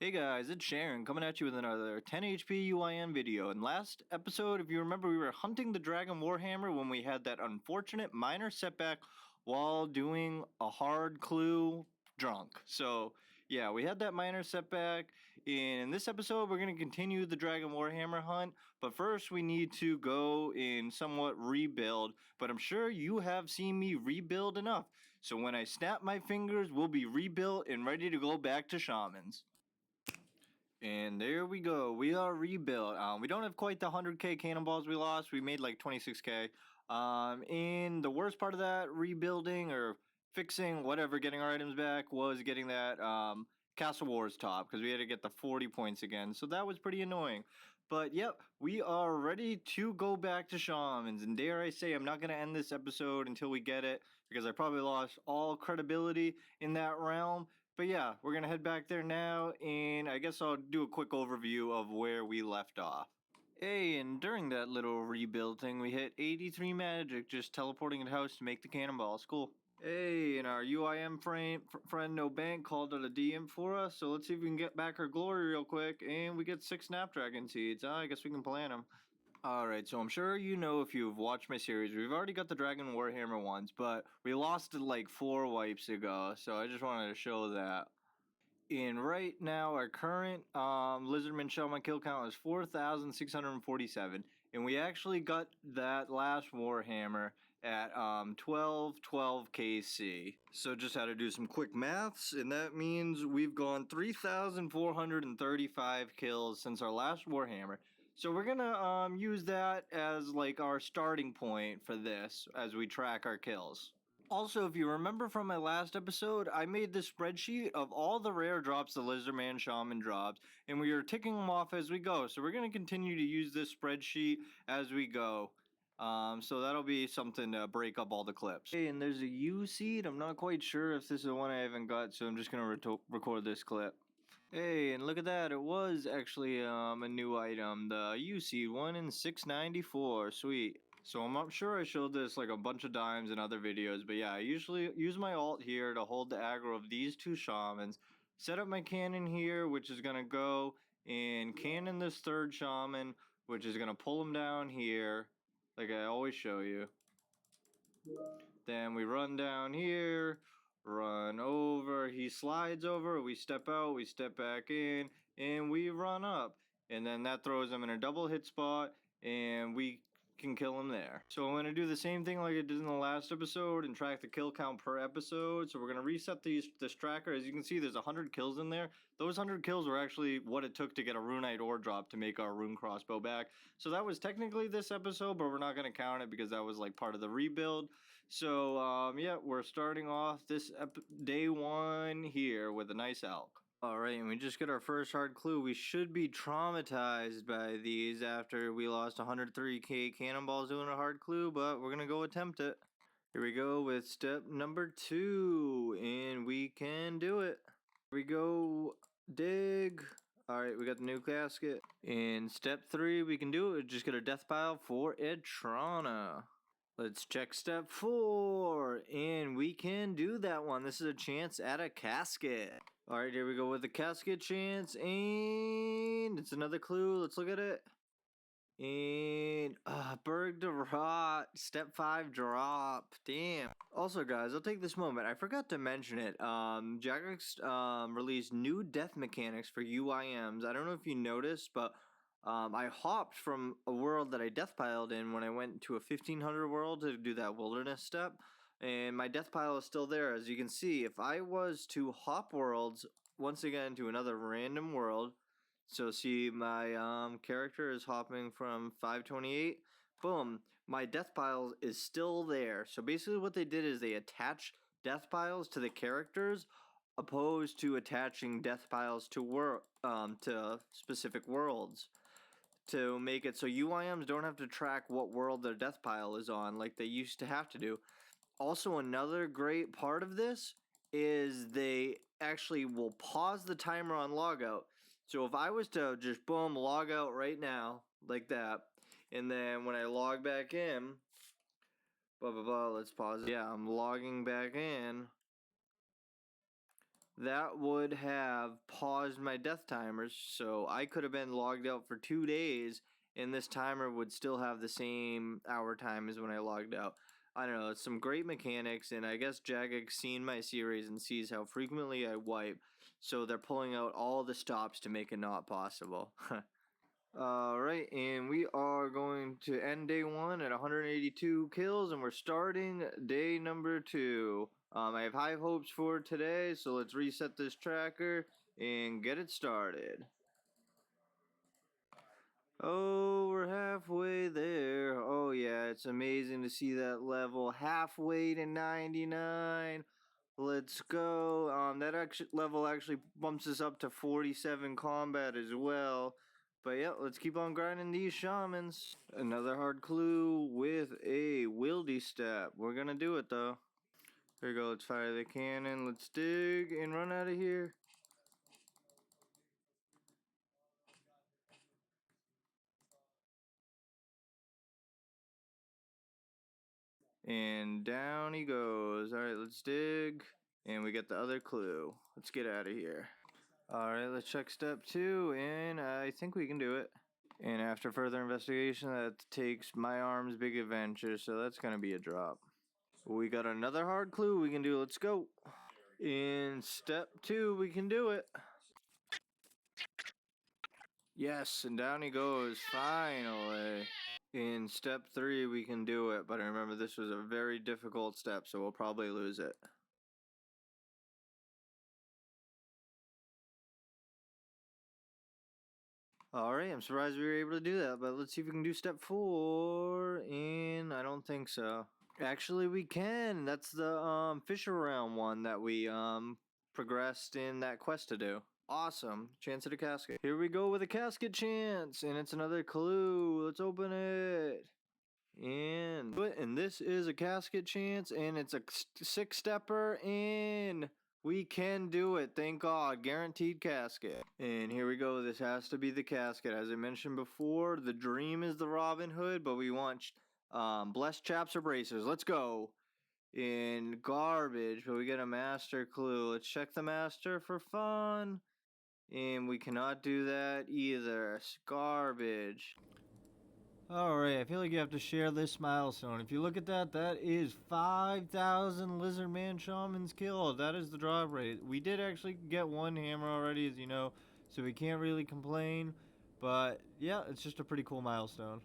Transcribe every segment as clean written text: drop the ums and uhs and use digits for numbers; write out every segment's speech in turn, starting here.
Hey guys, it's Sharon coming at you with another 10 HP UIM video. In last episode, if you remember, we were hunting the Dragon Warhammer when we had that unfortunate minor setback while doing a hard clue drunk. So yeah, we had that minor setback. In this episode, we're going to continue the Dragon Warhammer hunt, but first we need to go and somewhat rebuild, but I'm sure you have seen me rebuild enough. So when I snap my fingers, we'll be rebuilt and ready to go back to shamans. And there we go. We are rebuilt. We don't have quite the 100k cannonballs we lost. We made like 26k. And the worst part of that rebuilding or fixing, whatever, getting our items back was getting that Castle Wars top because we had to get the 40 points again. So that was pretty annoying. But yep, we are ready to go back to shamans. And dare I say, I'm not going to end this episode until we get it because I probably lost all credibility in that realm. But yeah, we're going to head back there now, and I guess I'll do a quick overview of where we left off. Hey, and during that little rebuild thing, we hit 83 magic just teleporting in the house to make the cannonballs. Cool. Hey, and our UIM friend No Bank called out a DM for us, so let's see if we can get back our glory real quick, and we get 6 Snapdragon seeds. I guess we can plant them. Alright, so I'm sure you know if you've watched my series, we've already got the Dragon Warhammer once, but we lost it like 4 wipes ago, so I just wanted to show that. And right now, our current Lizardman Shaman kill count is 4,647, and we actually got that last Warhammer at 1212 KC. So just had to do some quick maths, and that means we've gone 3,435 kills since our last Warhammer. So we're gonna use that as like our starting point for this as we track our kills. Also, if you remember from my last episode, I made this spreadsheet of all the rare drops the Lizardman Shaman drops, and we are ticking them off as we go. So we're going to continue to use this spreadsheet as we go. So that'll be something to break up all the clips. Hey, and there's a U seed. I'm not quite sure if this is the one I haven't got, so I'm just going to record this clip. Hey, and look at that. It was actually a new item. The U seed, 1 in 694. Sweet. So I'm not sure I showed this like a bunch of times in other videos, but yeah, I usually use my alt here to hold the aggro of these 2 shamans. Set up my cannon here, which is going to go and cannon this 3rd shaman, which is going to pull him down here, like I always show you. Then we run down here, run over, he slides over, we step out, we step back in, and we run up. And then that throws him in a double hit spot, and we can kill him there. So I'm going to do the same thing like I did in the last episode and track the kill count per episode. So we're going to reset this tracker. As you can see, there's 100 kills in there. Those 100 kills were actually what it took to get a runite ore drop to make our rune crossbow back. So that was technically this episode, but we're not going to count it because that was like part of the rebuild. So yeah, we're starting off this day 1 here with a nice elk. Alright, and we just got our first hard clue. We should be traumatized by these after we lost 103k cannonballs doing a hard clue, but we're gonna go attempt it. Here we go with step number 2, and we can do it. Here we go, dig. Alright, we got the new casket. In step 3, we can do it. Just get a death pile for Etrana. Let's check step 4, and we can do that one. This is a chance at a casket. Alright, here we go with the casket chance, and it's another clue. Let's look at it. And, Berg de Rot, step 5 drop. Damn. Also, guys, I'll take this moment. I forgot to mention it. Xerix released new death mechanics for UIMs. I don't know if you noticed, but I hopped from a world that I death piled in when I went to a 1500 world to do that wilderness step. And my death pile is still there. As you can see, if I was to hop worlds once again to another random world, so see my character is hopping from 528, boom, my death pile is still there. So basically what they did is they attached death piles to the characters opposed to attaching death piles to specific worlds, to make it so UIMs don't have to track what world their death pile is on like they used to have to do. Also, another great part of this is they actually will pause the timer on logout. So if I was to just boom log out right now like that, and then when I log back in, blah blah blah, let's pause it. Yeah, I'm logging back in. that would have paused my death timers, so I could have been logged out for 2 days, and this timer would still have the same hour time as when I logged out. I don't know, it's some great mechanics, and I guess Jagex's seen my series and sees how frequently I wipe, so they're pulling out all the stops to make it not possible. Alright, and we are going to end day 1 at 182 kills, and we're starting day number 2. I have high hopes for today, so let's reset this tracker and get it started. Oh, we're halfway there. Oh yeah, it's amazing to see that level. Halfway to 99. Let's go. That level actually bumps us up to 47 combat as well. But yeah, let's keep on grinding these shamans. Another hard clue with a wildy step. We're gonna do it though. Here we go, let's fire the cannon. Let's dig and run out of here. And down he goes. Alright, let's dig. And we get the other clue. Let's get out of here. Alright, let's check step 2, and I think we can do it. And after further investigation, that takes my arm's big adventure, so that's gonna be a drop. We got another hard clue we can do. Let's go. In step 2, we can do it. Yes, and down he goes, finally. In step 3, we can do it, but I remember this was a very difficult step, so we'll probably lose it. Alright, I'm surprised we were able to do that, but let's see if we can do step 4, and I don't think so. Actually, we can. That's the Fisher Round one that we progressed in that quest to do. Awesome. Chance at a casket. Here we go with a casket chance, and it's another clue. Let's open it. And this is a casket chance, and it's a 6-stepper, and we can do it. Thank God. Guaranteed casket. And here we go. This has to be the casket. As I mentioned before, the dream is the Robin Hood, but we want blessed chaps or bracers. Let's go. In garbage, but we get a master clue. Let's check the master for fun. And we cannot do that either. Garbage. Alright, I feel like you have to share this milestone. If you look at that, that is 5,000 Lizardman Shamans killed. That is the drop rate. We did actually get one hammer already, as you know, so we can't really complain. But yeah, it's just a pretty cool milestone.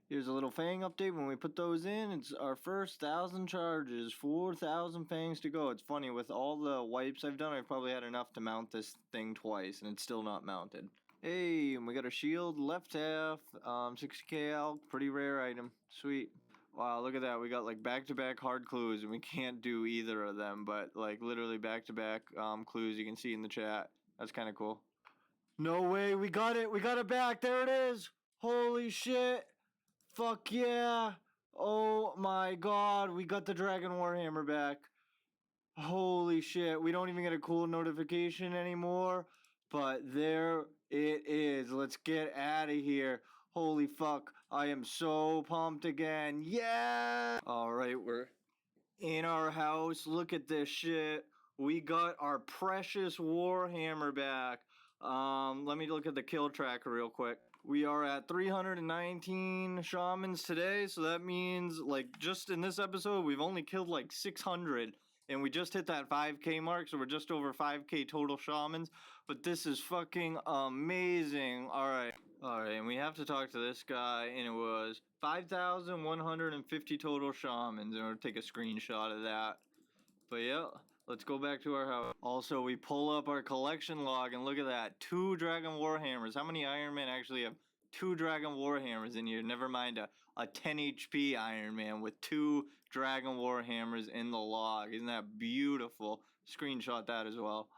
Here's a little fang update. When we put those in, it's our first 1,000 charges, 4,000 fangs to go. It's funny, with all the wipes I've done, I've probably had enough to mount this thing twice, and it's still not mounted. Hey, and we got a shield, left half, 60k alk, pretty rare item. Sweet. Wow, look at that. We got like back-to-back hard clues, and we can't do either of them, but like literally back-to-back clues you can see in the chat. That's kind of cool. No way, we got it. We got it back. There it is. Holy shit. Fuck yeah. Oh my god, we got the Dragon Warhammer back. Holy shit, we don't even get a cool notification anymore. But there it is. Let's get out of here. Holy fuck, I am so pumped again. Yeah! Alright, we're in our house. Look at this shit. We got our precious Warhammer back. Let me look at the kill tracker real quick. We are at 319 shamans today, so that means, like, just in this episode, we've only killed like 600, and we just hit that 5k mark, so we're just over 5k total shamans, but this is fucking amazing. Alright, and we have to talk to this guy, and it was 5,150 total shamans, and we'll take a screenshot of that. But yeah, let's go back to our house. Also, we pull up our collection log and look at that. 2 Dragon Warhammers. How many Ironman actually have 2 Dragon Warhammers in here? Never mind a 10 HP Ironman with 2 Dragon Warhammers in the log. Isn't that beautiful? Screenshot that as well.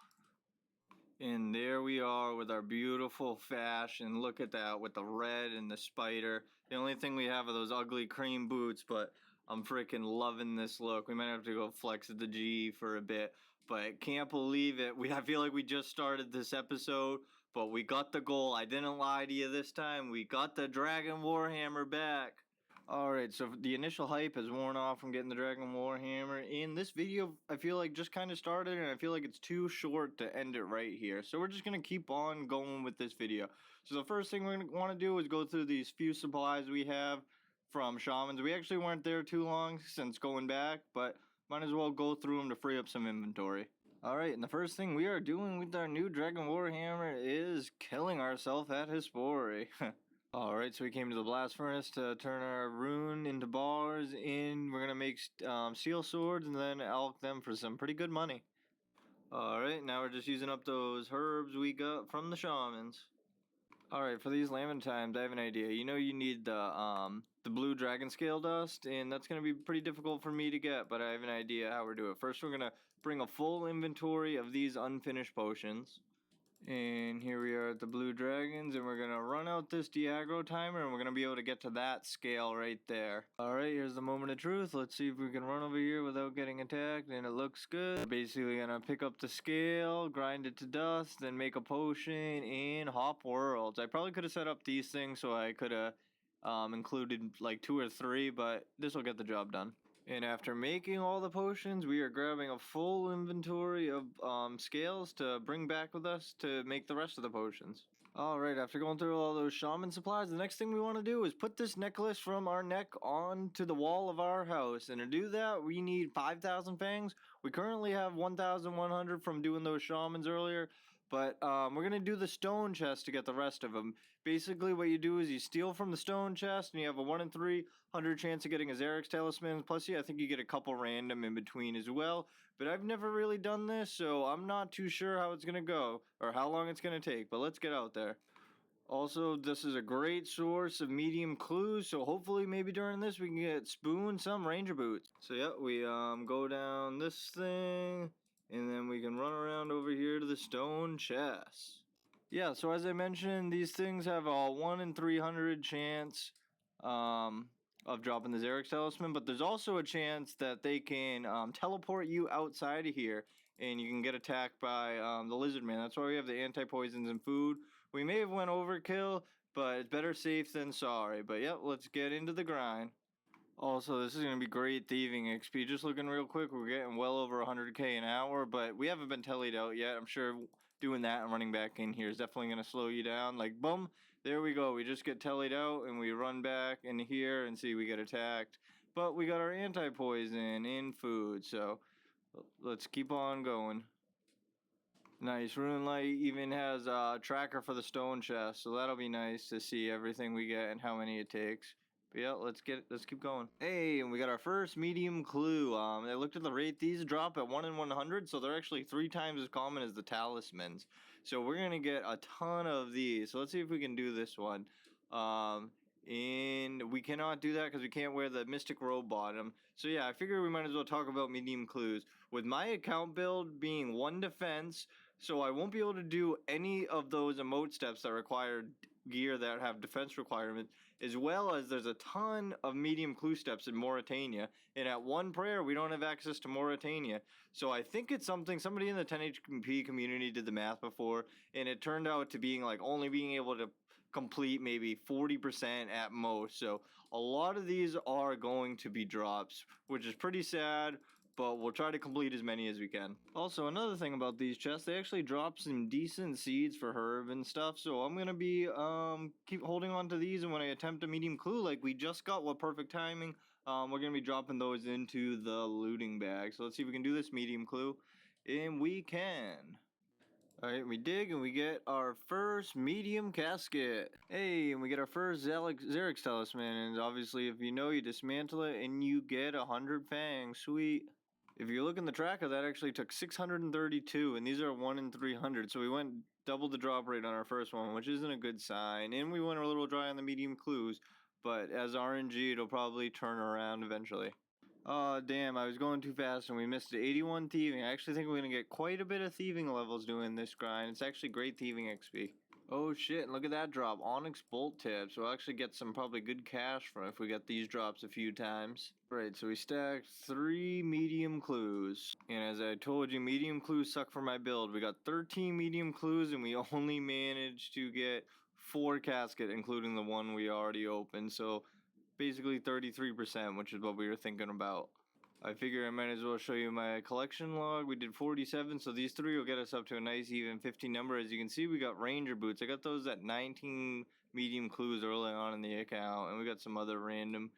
And there we are with our beautiful fashion. Look at that with the red and the spider. The only thing we have are those ugly cream boots, but I'm freaking loving this look. We might have to go flex at the G for a bit, but can't believe it. I feel like we just started this episode, but we got the goal. I didn't lie to you this time. We got the Dragon Warhammer back. Alright, so the initial hype has worn off from getting the Dragon Warhammer. In this video, I feel like just kind of started, and I feel like it's too short to end it right here. So we're just going to keep on going with this video. So the first thing we're going to want to do is go through these few supplies we have from shamans. We actually weren't there too long since going back, but might as well go through them to free up some inventory. Alright, and the first thing we are doing with our new Dragon Warhammer is killing ourselves at Hispori. Alright, so we came to the blast furnace to turn our rune into bars, and we're gonna make steel swords and then elk them for some pretty good money. Alright, now we're just using up those herbs we got from the shamans. Alright, for these Lamentimes, I have an idea. You know you need the blue dragon scale dust, and that's gonna be pretty difficult for me to get, but I have an idea how we're doing it. First, we're gonna bring a full inventory of these unfinished potions. And here we are at the blue dragons, and we're gonna run out this Diagro timer, and we're gonna be able to get to that scale right there. Alright, here's the moment of truth. Let's see if we can run over here without getting attacked, and it looks good. We're basically gonna pick up the scale, grind it to dust, then make a potion in Hop Worlds. I probably could have set up these things so I could have included like 2 or 3, but this will get the job done. And after making all the potions, we are grabbing a full inventory of scales to bring back with us to make the rest of the potions. Alright, after going through all those shaman supplies, the next thing we want to do is put this necklace from our neck onto the wall of our house. And to do that, we need 5,000 fangs. We currently have 1,100 from doing those shamans earlier. But we're going to do the stone chest to get the rest of them. Basically, what you do is you steal from the stone chest, and you have a 1 in 300 chance of getting a Xerix Talisman. Plus, I think you get a couple random in between as well. But I've never really done this, so I'm not too sure how it's going to go, or how long it's going to take. But let's get out there. Also, this is a great source of medium clues, so hopefully maybe during this we can get Spoon some ranger boots. So yeah, we go down this thing, and then we can run around over here to the stone chest. Yeah, so as I mentioned, these things have a 1 in 300 chance of dropping the Xerix Talisman, but there's also a chance that they can teleport you outside of here, and you can get attacked by the lizard man. That's why we have the anti-poisons and food. We may have went overkill, but it's better safe than sorry. But yep, let's get into the grind. Also, this is going to be great thieving XP. Just looking real quick, we're getting well over 100k an hour, but we haven't been tellied out yet. I'm sure doing that and running back in here is definitely going to slow you down. Like, boom, there we go. We just get tellied out, and we run back in here and see we get attacked. But we got our anti-poison in food, so let's keep on going. Nice. Rune Light even has a tracker for the stone chest, so that'll be nice to see everything we get and how many it takes. But yeah, let's keep going. Hey, and we got our first medium clue. I looked at the rate. These drop at 1 in 100, so they're actually 3 times as common as the talismans. So we're gonna get a ton of these. So let's see if we can do this one. And we cannot do that because we can't wear the mystic robe bottom. So yeah, I figure we might as well talk about medium clues. With my account build being 1 defense, so I won't be able to do any of those emote steps that require gear that have defense requirements, as well as there's a ton of medium clue steps in Mauritania, and at 1 prayer we don't have access to Mauritania. So I think it's something somebody in the 10HP community did the math before, and it turned out to being like only being able to complete maybe 40% at most. So a lot of these are going to be drops, which is pretty sad, but we'll try to complete as many as we can. Also, another thing about these chests, they actually drop some decent seeds for herb and stuff, so I'm gonna be keep holding on to these, and when I attempt a medium clue like we just got with perfect timing, we're gonna be dropping those into the looting bag. So let's see if we can do this medium clue, and we can. Alright, we dig and we get our first medium casket. Hey, and we get our first Xerix Talisman, and obviously if you know, you dismantle it and you get 100 fangs. Sweet. If you look in the tracker, that actually took 632, and these are 1 in 300, so we went double the drop rate on our first one, which isn't a good sign, and we went a little dry on the medium clues, but as RNG, it'll probably turn around eventually. Oh, damn, I was going too fast and we missed it. 81 thieving. I actually think we're going to get quite a bit of thieving levels doing this grind. It's actually great thieving XP. Oh shit, and look at that drop. Onyx bolt tips. We'll actually get some probably good cash from if we get these drops a few times. Right, so we stacked 3 medium clues. And as I told you, medium clues suck for my build. We got 13 medium clues and we only managed to get 4 casket, including the one we already opened. So basically 33%, which is what we were thinking about. I figure I might as well show you my collection log. We did 47, so these 3 will get us up to a nice even 15 number. As you can see, we got Ranger boots. I got those at 19 medium clues early on in the account, and we got some other random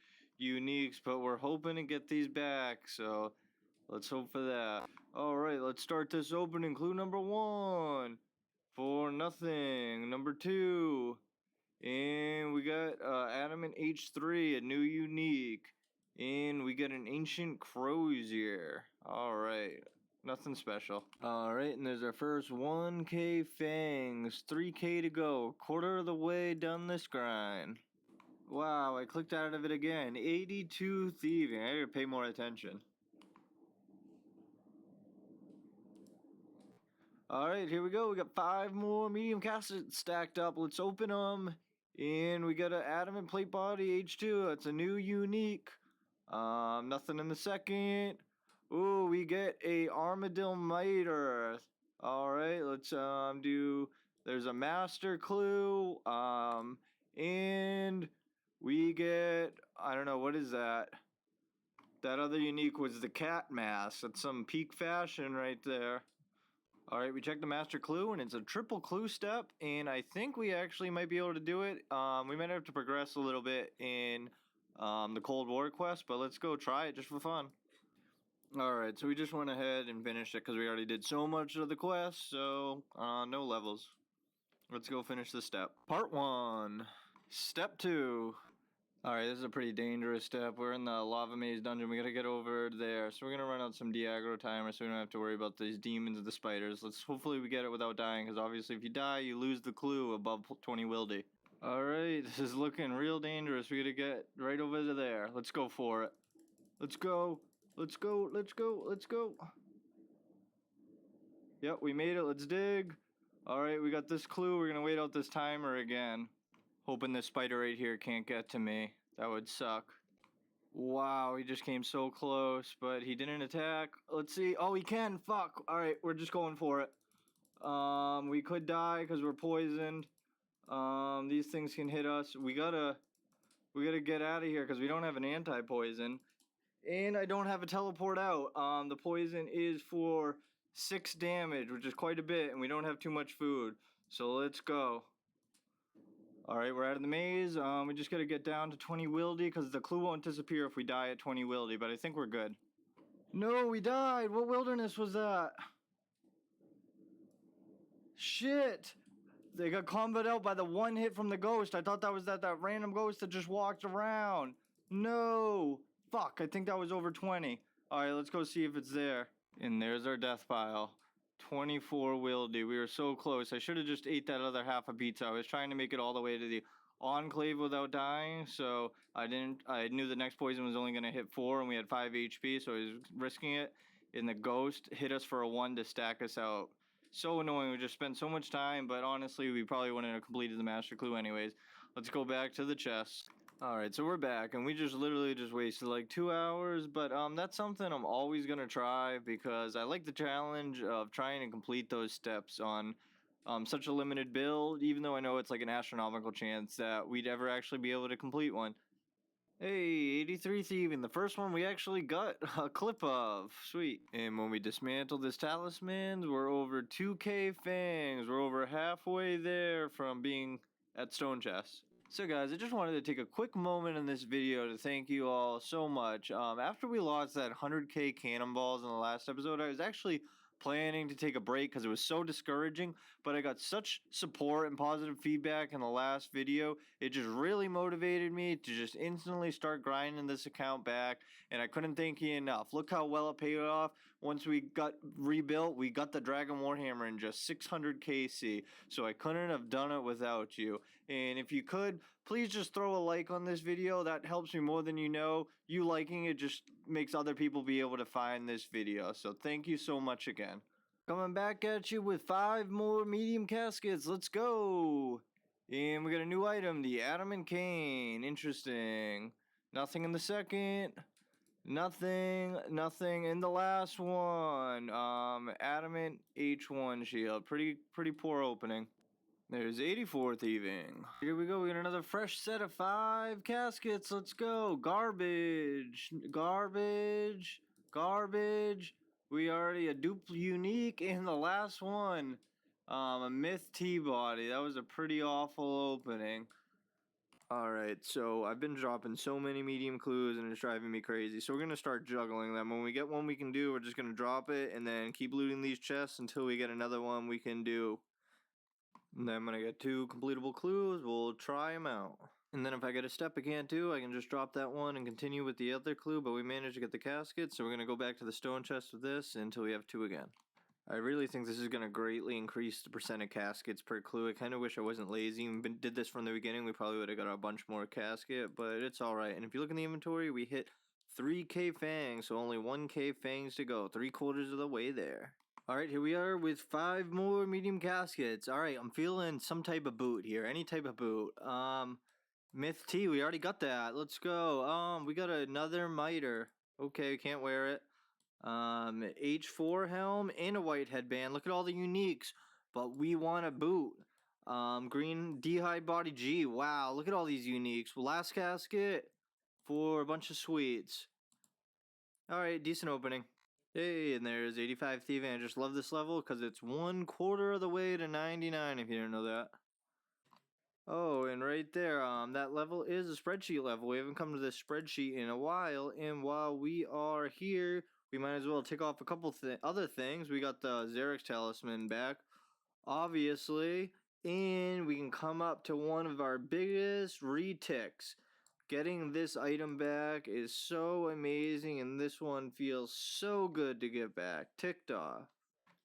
uniques, but we're hoping to get these back, so let's hope for that. Alright, let's start this opening. Clue number 1 for nothing. Number 2, and we got Adamant H3, a new unique. And we got an Ancient Crozier. Alright. Nothing special. Alright, and there's our first 1K fangs. 3K to go. Quarter of the way done this grind. Wow, I clicked out of it again. 82 thieving. I gotta pay more attention. Alright, here we go. We got 5 more medium cassettes stacked up. Let's open them. And we got an Adamant Plate Body H2. That's a new unique. Nothing in the second. Ooh, we get a Armadillo Miter. Alright, let's do, there's a master clue. And we get, I don't know, what is that? That other unique was the cat mask. That's some peak fashion right there. Alright, we checked the master clue, and it's a triple clue step, and I think we actually might be able to do it. We might have to progress a little bit in the Cold War quest, but let's go try it just for fun. Alright, so we just went ahead and finished it because we already did so much of the quest, so no levels. Let's go finish the step. Part 1. Step 2. Alright, this is a pretty dangerous step. We're in the lava maze dungeon. We gotta get over there. So we're gonna run out some de-aggro timer so we don't have to worry about these demons and the spiders. Hopefully we get it without dying, because obviously if you die, you lose the clue above 20 wildy. Alright, this is looking real dangerous. We gotta get right over to there. Let's go for it. Let's go. Let's go. Let's go. Let's go. Yep, we made it. Let's dig. Alright, we got this clue. We're gonna wait out this timer again. Hoping this spider right here can't get to me. That would suck. Wow, he just came so close, but he didn't attack. Let's see. Oh, he can. Fuck. Alright, we're just going for it. We could die because we're poisoned. These things can hit us. We gotta get out of here because we don't have an anti-poison. And I don't have a teleport out. The poison is for 6 damage, which is quite a bit, and we don't have too much food. So let's go. Alright, we're out of the maze. We just gotta get down to 20 wildy because the clue won't disappear if we die at 20 wildy, but I think we're good. No, we died! What wilderness was that? Shit! They got comboed out by the 1 hit from the ghost. I thought that was that random ghost that just walked around. No! Fuck, I think that was over 20. Alright, let's go see if it's there. And there's our death pile. 24 wildy. We were so close. I should have just ate that other half of pizza. I was trying to make it all the way to the enclave without dying, so I knew the next poison was only going to hit 4 and we had 5 HP, so I was risking it. And the ghost hit us for a 1 to stack us out. So annoying. We just spent so much time, but honestly, we probably wouldn't have completed the master clue anyways. Let's go back to the chest. Alright, so we're back, and we just literally just wasted like 2 hours, but that's something I'm always gonna try because I like the challenge of trying to complete those steps on such a limited build, even though I know it's like an astronomical chance that we'd ever actually be able to complete one. Hey, 83 thieving, the first one we actually got a clip of. Sweet. And when we dismantle this talisman, we're over 2k fangs. We're over halfway there from being at stone chest. So guys, I just wanted to take a quick moment in this video to thank you all so much. After we lost that 100k cannonballs in the last episode, I was actually planning to take a break because it was so discouraging, but I got such support and positive feedback in the last video. It just really motivated me to just instantly start grinding this account back, and I couldn't thank you enough. Look how well it paid off. Once we got rebuilt, we got the Dragon Warhammer in just 600 KC, so I couldn't have done it without you. And if you could, please just throw a like on this video. That helps me more than you know. You liking it just makes other people be able to find this video. So thank you so much again. Coming back at you with 5 more medium caskets. Let's go. And we got a new item, the Adamant Cane. Interesting. Nothing in the second. Nothing in the last one. Adamant H1 shield. Pretty poor opening. There's 84 thieving. Here we go. We got another fresh set of 5 caskets. Let's go. Garbage. Garbage. Garbage. We already a dupe unique in the last one. A myth T-body. That was a pretty awful opening. Alright, so I've been dropping so many medium clues and it's driving me crazy. So we're going to start juggling them. When we get one we can do, we're just going to drop it and then keep looting these chests until we get another one we can do. And then when I get 2 completable clues, we'll try them out. And then if I get a step I can't do, I can just drop that one and continue with the other clue, but we managed to get the casket, so we're going to go back to the stone chest with this until we have 2 again. I really think this is going to greatly increase the percent of caskets per clue. I kind of wish I wasn't lazy and did this from the beginning. We probably would have got a bunch more casket, but it's alright. And if you look in the inventory, we hit 3k fangs, so only 1k fangs to go. 3/4 of the way there. Alright, here we are with 5 more medium caskets. Alright, I'm feeling some type of boot here. Any type of boot. Myth T, we already got that. Let's go. We got another miter. Okay, can't wear it. H4 helm and a white headband. Look at all the uniques. But we want a boot. Green D-high body G. Wow, look at all these uniques. Last casket for a bunch of sweets. Alright, decent opening. Hey, and there's 85 Thieving. I just love this level because it's 1/4 of the way to 99 if you didn't know that. Oh, and right there, that level is a spreadsheet level. We haven't come to this spreadsheet in a while, and while we are here, we might as well tick off a couple other things. We got the Xerix Talisman back, obviously, and we can come up to one of our biggest reticks. Getting this item back is so amazing, and this one feels so good to get back. Ticked off.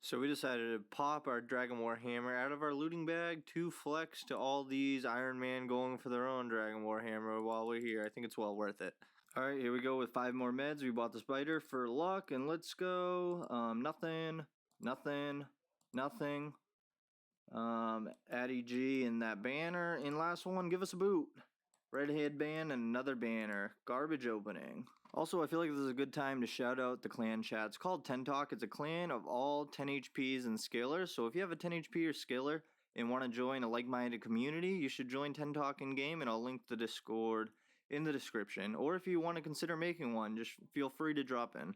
So we decided to pop our Dragon War Hammer out of our looting bag to flex to all these Ironman going for their own Dragon War Hammer while we're here. I think it's well worth it. Alright, here we go with 5 more meds. We bought the spider for luck, and let's go. Nothing, nothing, nothing. Addy G and that banner. And last one, give us a boot. Red headband and another banner. Garbage opening. Also, I feel like this is a good time to shout out the clan chat. It's called 10 Talk. It's a clan of all 10 HPs and skillers. So if you have a 10 HP or skiller and want to join a like-minded community, you should join 10 Talk in game, and I'll link the Discord in the description. Or if you want to consider making one, just feel free to drop in.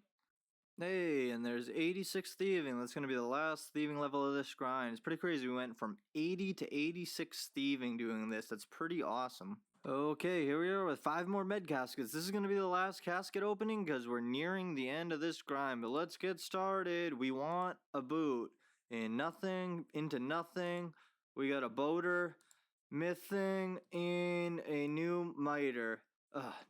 Hey, and there's 86 Thieving. That's going to be the last Thieving level of this grind. It's pretty crazy. We went from 80 to 86 Thieving doing this. That's pretty awesome. Okay, here we are with 5 more med caskets. This is going to be the last casket opening because we're nearing the end of this grind. But let's get started. We want a boot. And nothing into nothing. We got a boater, mything, and a new miter.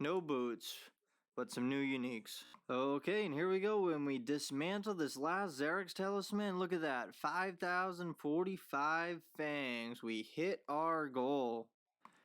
No boots, but some new uniques. Okay, and here we go. When we dismantle this last Xerix Talisman, look at that. 5,045 fangs. We hit our goal.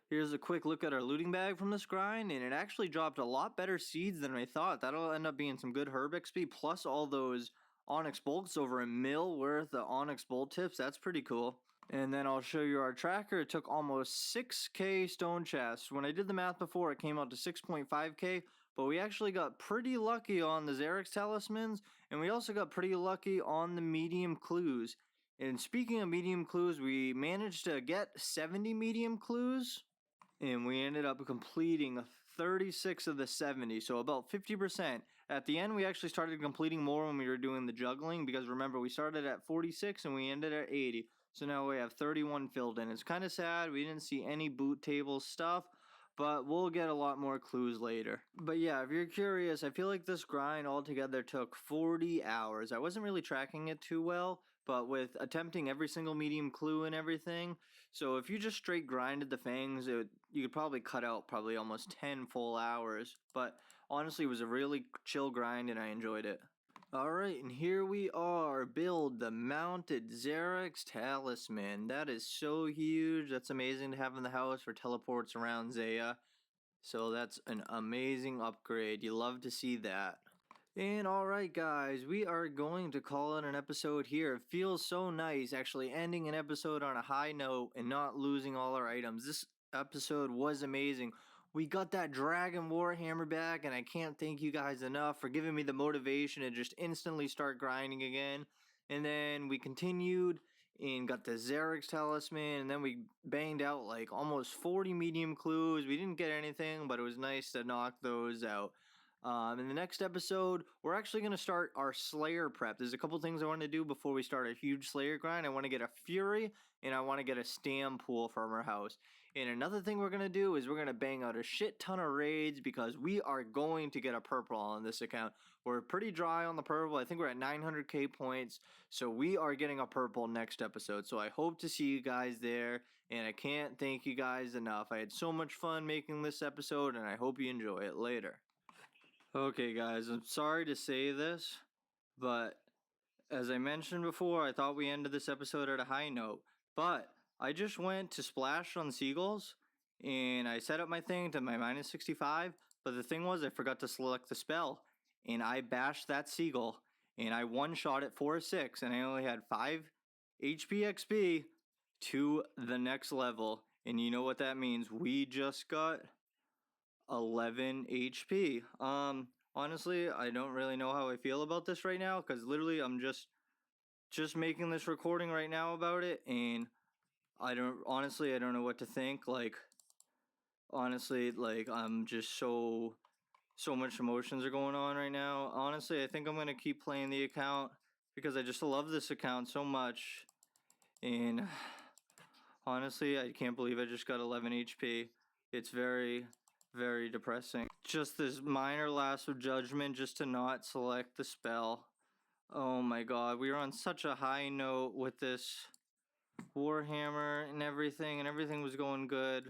Here's a quick look at our looting bag from this grind, and it actually dropped a lot better seeds than I thought. That'll end up being some good herb XP, plus all those onyx bolts, over $1 mil worth of onyx bolt tips. That's pretty cool. And then I'll show you our tracker. It took almost 6k stone chests. When I did the math before, it came out to 6.5k, but we actually got pretty lucky on the Xerix Talismans, and we also got pretty lucky on the medium clues. And speaking of medium clues, we managed to get 70 medium clues. And we ended up completing 36 of the 70, so about 50%. At the end, we actually started completing more when we were doing the juggling, because remember, we started at 46 and we ended at 80. So now we have 31 filled in. It's kind of sad. We didn't see any boot table stuff, but we'll get a lot more clues later. But yeah, if you're curious, I feel like this grind altogether took 40 hours. I wasn't really tracking it too well, but with attempting every single medium clue and everything, so if you just straight grinded the fangs, you could probably cut out almost 10 full hours. But honestly, it was a really chill grind and I enjoyed it. Alright, and here we are. Build the mounted Xerix Talisman. That is so huge. That's amazing to have in the house for teleports around Zaya. So that's an amazing upgrade. You love to see that. And alright guys, we are going to call it an episode here. It feels so nice actually ending an episode on a high note and not losing all our items. This episode was amazing. We got that Dragon War Hammer back, and I can't thank you guys enough for giving me the motivation to just instantly start grinding again. And then we continued and got the Xerix Talisman, and then we banged out like almost 40 medium clues. We didn't get anything, but it was nice to knock those out. In the next episode, we're actually going to start our Slayer prep. There's a couple things I want to do before we start a huge Slayer grind. I want to get a Fury, and I want to get a Stam pool from our house. And another thing we're going to do is we're going to bang out a shit ton of raids because we are going to get a purple on this account. We're pretty dry on the purple. I think we're at 900k points. So we are getting a purple next episode. So I hope to see you guys there. And I can't thank you guys enough. I had so much fun making this episode, and I hope you enjoy it later. Okay, guys, I'm sorry to say this, but as I mentioned before, I thought we ended this episode at a high note. But I just went to splash on seagulls, and I set up my thing to my minus 65. But the thing was, I forgot to select the spell, and I bashed that seagull, and I one-shot it 4-6, and I only had 5 HP XP to the next level. And you know what that means? We just got 11 HP. Honestly, I don't really know how I feel about this right now, because literally I'm just making this recording right now about it, and I don't know what to think. Like, honestly, like, I'm just so much emotions are going on right now. Honestly, I think I'm gonna keep playing the account because I just love this account so much. And honestly, I can't believe I just got 11 HP. It's very, very depressing. Just this minor lapse of judgment just to not select the spell. Oh my god, we were on such a high note with this Warhammer and everything was going good.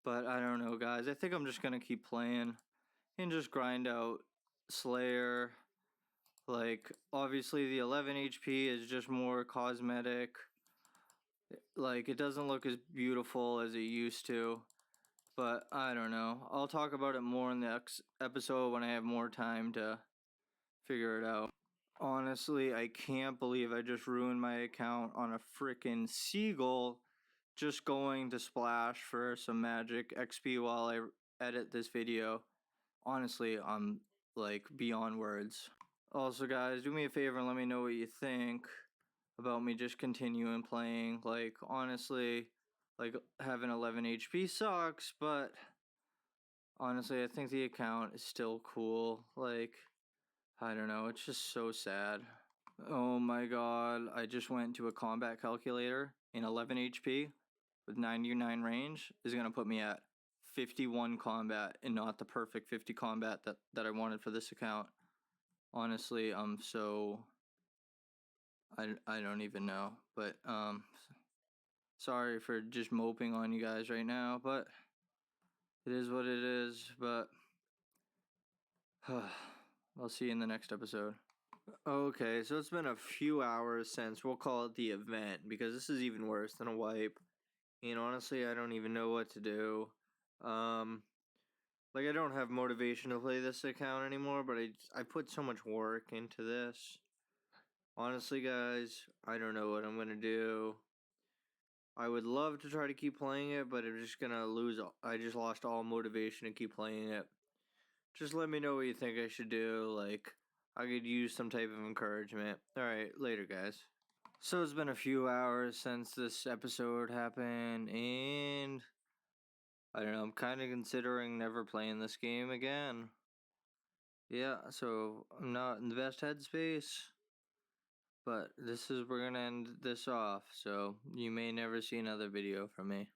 But I don't know, guys. I think I'm just gonna keep playing and just grind out Slayer. Like, obviously the 11 HP is just more cosmetic. Like, it doesn't look as beautiful as it used to. But I don't know. I'll talk about it more in the next episode when I have more time to figure it out. Honestly, I can't believe I just ruined my account on a freaking seagull just going to splash for some magic XP while I edit this video. Honestly, I'm like beyond words. Also, guys, do me a favor and let me know what you think about me just continuing playing. Like, honestly, like, having 11 HP sucks, but honestly, I think the account is still cool. Like, I don't know, it's just so sad. Oh my god, I just went to a combat calculator, and 11 HP with 99 range is going to put me at 51 combat and not the perfect 50 combat that I wanted for this account. Honestly, I'm so... I don't even know, but sorry for just moping on you guys right now, but it is what it is. But I'll see you in the next episode. Okay, so it's been a few hours since, we'll call it the event, because this is even worse than a wipe. And honestly, I don't even know what to do. Like, I don't have motivation to play this account anymore, but I put so much work into this. Honestly, guys, I don't know what I'm gonna do. I would love to try to keep playing it, but I'm just gonna lose. I just lost all motivation to keep playing it. Just let me know what you think I should do. Like, I could use some type of encouragement. Alright, later, guys. So it's been a few hours since this episode happened, and I don't know, I'm kind of considering never playing this game again. Yeah, so I'm not in the best headspace. But we're gonna end this off, so you may never see another video from me.